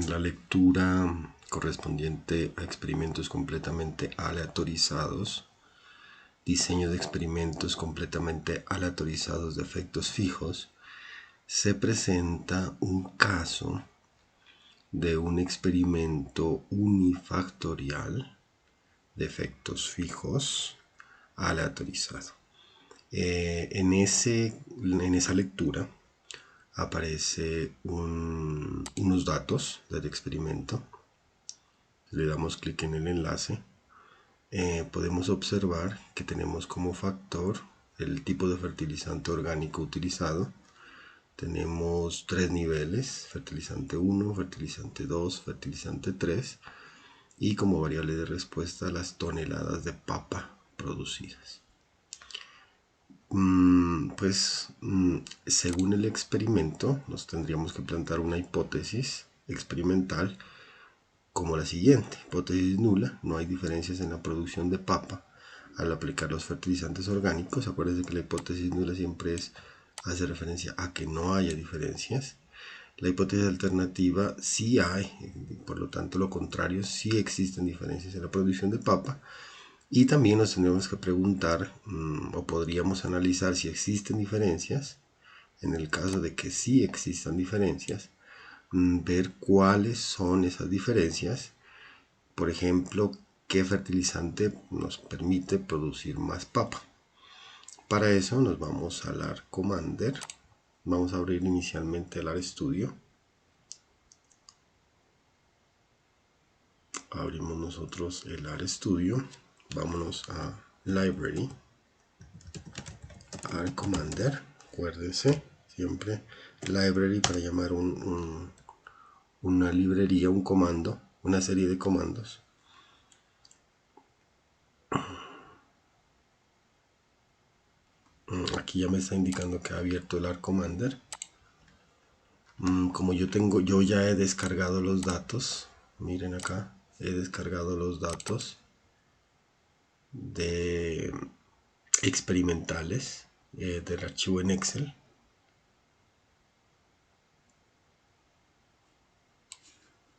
la lectura correspondiente a experimentos completamente aleatorizados, diseño de experimentos completamente aleatorizados de efectos fijos, se presenta un caso de un experimento unifactorial de efectos fijos aleatorizado. En esa lectura aparece unos datos del experimento. Le damos clic en el enlace. Podemos observar que tenemos como factor el tipo de fertilizante orgánico utilizado. Tenemos 3 niveles: fertilizante 1, fertilizante 2, fertilizante 3, y como variable de respuesta las toneladas de papa producidas. Según el experimento, nos tendríamos que plantear una hipótesis experimental como la siguiente: hipótesis nula, no hay diferencias en la producción de papa al aplicar los fertilizantes orgánicos. Acuérdense que la hipótesis nula siempre hace referencia a que no haya diferencias. La hipótesis alternativa sí hay, por lo tanto lo contrario, sí existen diferencias en la producción de papa. Y también nos tendremos que preguntar, o podríamos analizar, si existen diferencias. En el caso de que sí existan diferencias, ver cuáles son esas diferencias. Por ejemplo, qué fertilizante nos permite producir más papa. Para eso nos vamos al AR Commander. Vamos a abrir inicialmente el RStudio. Abrimos nosotros el RStudio. Vámonos a Library, AR Commander. Acuérdense siempre Library para llamar una librería, un comando, una serie de comandos. Aquí ya me está indicando que ha abierto el AR Commander. Como yo ya he descargado los datos, miren acá, he descargado los datos de experimentales del archivo en Excel.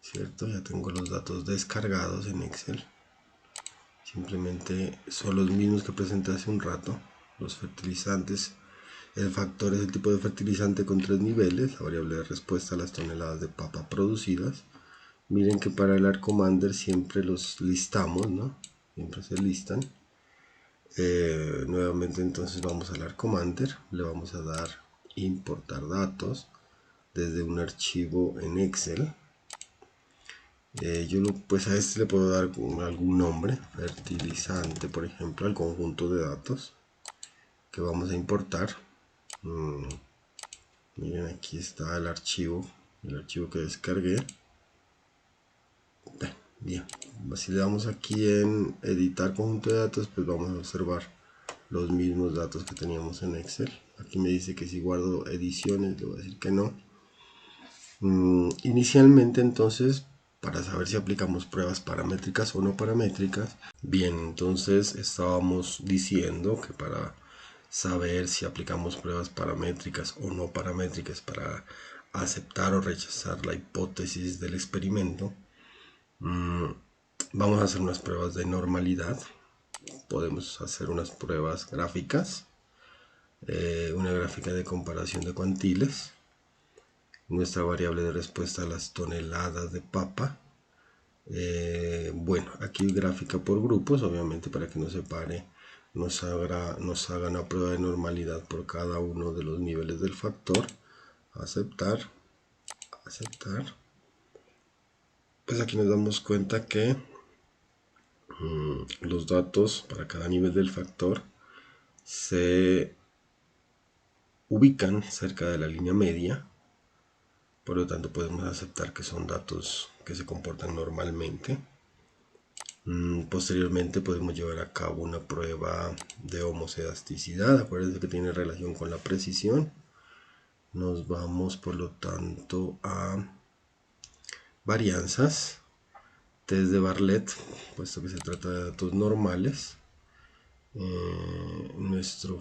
¿Cierto? Ya tengo los datos descargados en Excel. Simplemente son los mismos que presenté hace un rato. Los fertilizantes, el factor es el tipo de fertilizante con 3 niveles, la variable de respuesta a las toneladas de papa producidas. Miren que para el AR Commander siempre los listamos, ¿no? Siempre se listan. Nuevamente entonces vamos al AR Commander, le vamos a dar importar datos desde un archivo en Excel. Pues a este le puedo dar algún nombre, fertilizante por ejemplo, al conjunto de datos que vamos a importar. Miren, aquí está el archivo que descargué. Bien, si le damos aquí en editar conjunto de datos, pues vamos a observar los mismos datos que teníamos en Excel. Aquí me dice que si guardo ediciones, le voy a decir que no. Inicialmente entonces, para saber si aplicamos pruebas paramétricas o no paramétricas, bien, entonces estábamos diciendo que para saber si aplicamos pruebas paramétricas o no paramétricas para aceptar o rechazar la hipótesis del experimento, vamos a hacer unas pruebas de normalidad. Podemos hacer unas pruebas gráficas, una gráfica de comparación de cuantiles, nuestra variable de respuesta a las toneladas de papa. Bueno, aquí gráfica por grupos, obviamente para que nos separe, nos haga una prueba de normalidad por cada uno de los niveles del factor. Aceptar. Pues aquí nos damos cuenta que los datos para cada nivel del factor se ubican cerca de la línea media. Por lo tanto podemos aceptar que son datos que se comportan normalmente. Posteriormente podemos llevar a cabo una prueba de homocedasticidad. Acuérdense que tiene relación con la precisión. Nos vamos por lo tanto a varianzas, test de Bartlett, puesto que se trata de datos normales. Nuestro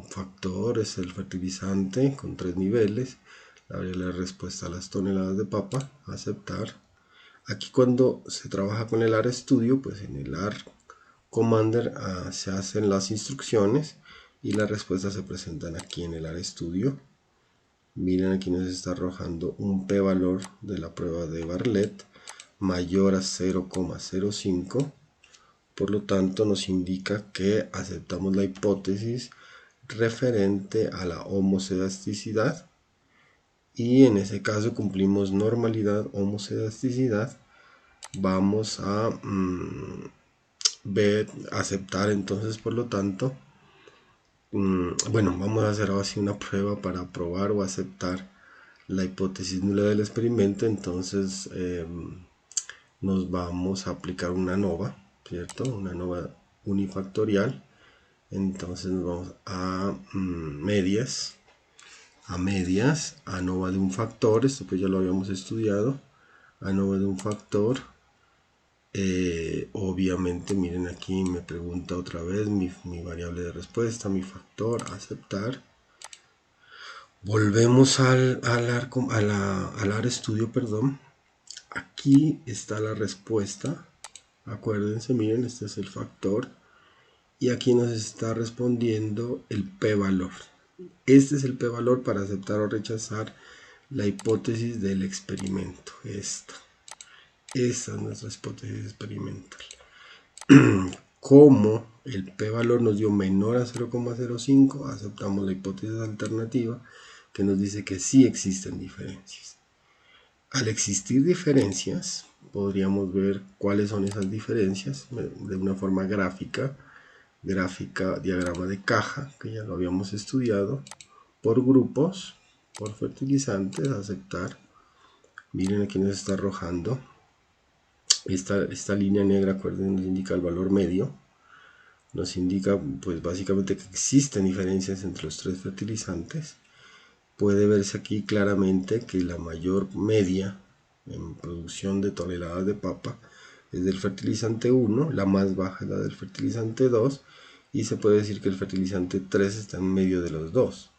factor es el fertilizante con 3 niveles. la variable de respuesta a las toneladas de papa, aceptar. Aquí cuando se trabaja con el RStudio, pues en el R-Commander se hacen las instrucciones y las respuestas se presentan aquí en el RStudio. Miren, aquí nos está arrojando un p-valor de la prueba de Bartlett mayor a 0,05. Por lo tanto, nos indica que aceptamos la hipótesis referente a la homocelasticidad. Y en ese caso cumplimos normalidad, homocelasticidad. Vamos a aceptar entonces, por lo tanto, bueno, vamos a hacer así una prueba para probar o aceptar la hipótesis nula del experimento. Entonces nos vamos a aplicar una ANOVA, ¿cierto? Una ANOVA unifactorial. Entonces nos vamos a medias, ANOVA de un factor, esto pues ya lo habíamos estudiado, ANOVA de un factor. Obviamente, miren aquí me pregunta otra vez mi variable de respuesta, mi factor, aceptar. Volvemos al RStudio, perdón. Aquí está la respuesta. Acuérdense, miren, este es el factor. Y aquí nos está respondiendo el p-valor. Este es el p-valor para aceptar o rechazar la hipótesis del experimento. Esta es nuestra hipótesis experimental. Como el p-valor nos dio menor a 0,05, aceptamos la hipótesis alternativa que nos dice que sí existen diferencias. Al existir diferencias, podríamos ver cuáles son esas diferencias de una forma gráfica, diagrama de caja, que ya lo habíamos estudiado, por grupos, por fertilizantes, aceptar. Miren, aquí nos está arrojando esta línea negra, acuérdense, nos indica el valor medio. Nos indica pues básicamente que existen diferencias entre los tres fertilizantes. Puede verse aquí claramente que la mayor media en producción de toneladas de papa es del fertilizante 1, la más baja es la del fertilizante 2, y se puede decir que el fertilizante 3 está en medio de los dos.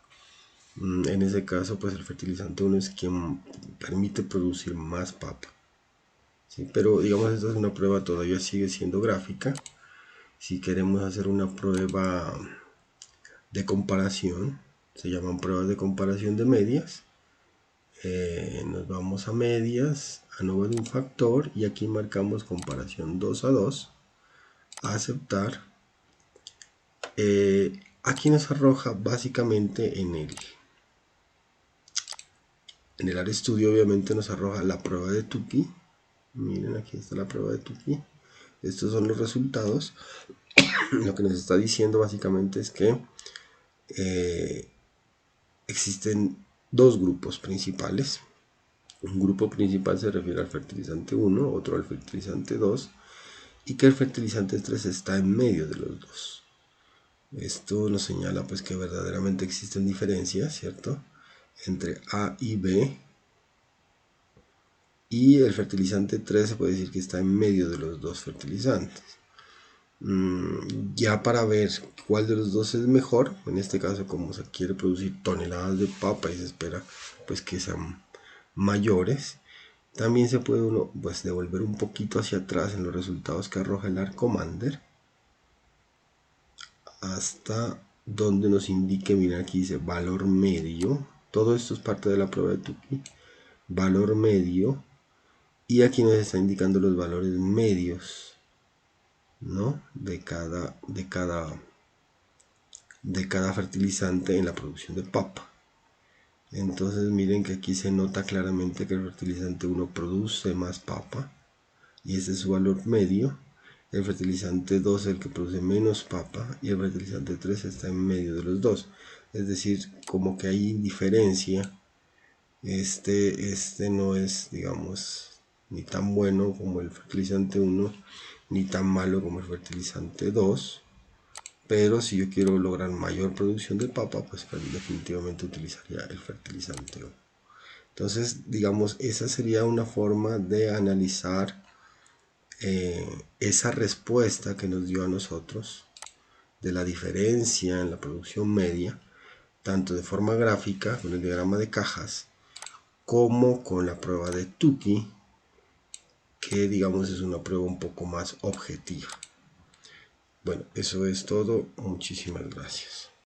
En ese caso, pues el fertilizante 1 es quien permite producir más papa. ¿Sí? Pero digamos, esta es una prueba, todavía sigue siendo gráfica. Si queremos hacer una prueba de comparación, se llaman pruebas de comparación de medias. Nos vamos a medias, ANOVA de un factor, y aquí marcamos comparación 2 a 2, a aceptar. Aquí nos arroja básicamente en el RStudio, obviamente nos arroja la prueba de Tukey. Miren, aquí está la prueba de Tukey. Estos son los resultados. Lo que nos está diciendo básicamente es que existen dos grupos principales. Un grupo principal se refiere al fertilizante 1, otro al fertilizante 2, y que el fertilizante 3 está en medio de los dos. Esto nos señala pues que verdaderamente existen diferencias, ¿cierto?, entre A y B, y el fertilizante 3 se puede decir que está en medio de los dos fertilizantes. Ya para ver cuál de los dos es mejor, en este caso como se quiere producir toneladas de papa y se espera pues que sean mayores, también se puede uno pues devolver un poquito hacia atrás en los resultados que arroja el R-Commander hasta donde nos indique, miren, aquí dice valor medio. Todo esto es parte de la prueba de Tukey, valor medio, y aquí nos está indicando los valores medios, ¿no?, de cada fertilizante en la producción de papa. Entonces miren que aquí se nota claramente que el fertilizante 1 produce más papa y ese es su valor medio. El fertilizante 2 es el que produce menos papa y el fertilizante 3 está en medio de los dos. Es decir, como que hay indiferencia. Este no es, digamos, ni tan bueno como el fertilizante 1 ni tan malo como el fertilizante 2. Pero si yo quiero lograr mayor producción de papa, pues definitivamente utilizaría el fertilizante 1. Entonces, digamos, esa sería una forma de analizar esa respuesta que nos dio a nosotros de la diferencia en la producción media, tanto de forma gráfica con el diagrama de cajas, como con la prueba de Tukey, que digamos es una prueba un poco más objetiva. Bueno, eso es todo. Muchísimas gracias.